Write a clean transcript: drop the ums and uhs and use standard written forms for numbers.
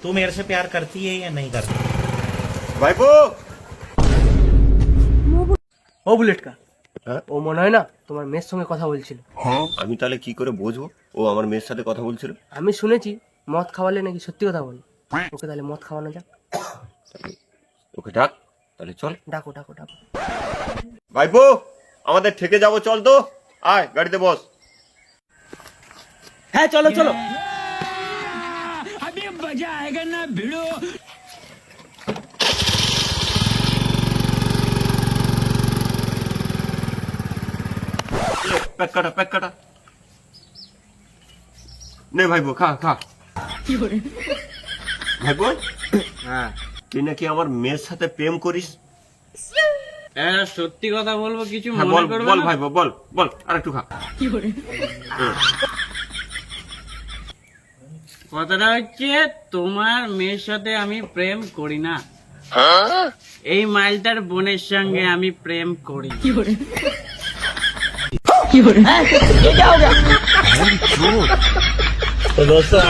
तू मेरे से प्यार करती है या नहीं करती? ভাইপো ও বুলেটকা, হ্যাঁ? ও মনে হয় না তোমার মেয়ের সঙ্গে কথা বলছিল। আমি তাহলে কি করে বুঝবো ও আমার মেয়ের সাথে কথা বলছিল? আমি শুনেছি মদ খাওয়ালে নাকি সত্যি কথা বলে। ওকে তাহলে মদ খাওয়ানো যাক। ওকে ডাক, তাহলে চল। ডাকো ডাকো ডাকো। ভাইপো আমাদের থেকে যাবো, চল তো, আয় গাড়িতে বস। হ্যাঁ চলো চলো। প্যাক কাটা, প্যাক কাটা। নে ভাইপো, খা খা। ভাইপো, হ্যাঁ, তুই নাকি আমার মেয়ের সাথে প্রেম করিস? সত্যি কথা বলবো, কিছু হ্যাঁ, মনে বল করবে বল না। ভাইপো, বল বল, আর একটু খা। কথাটা হচ্ছে, তোমার মেয়ের সাথে আমি প্রেম করি না, এই মাইলটার বোনের সঙ্গে আমি প্রেম করি। तो दोस्तों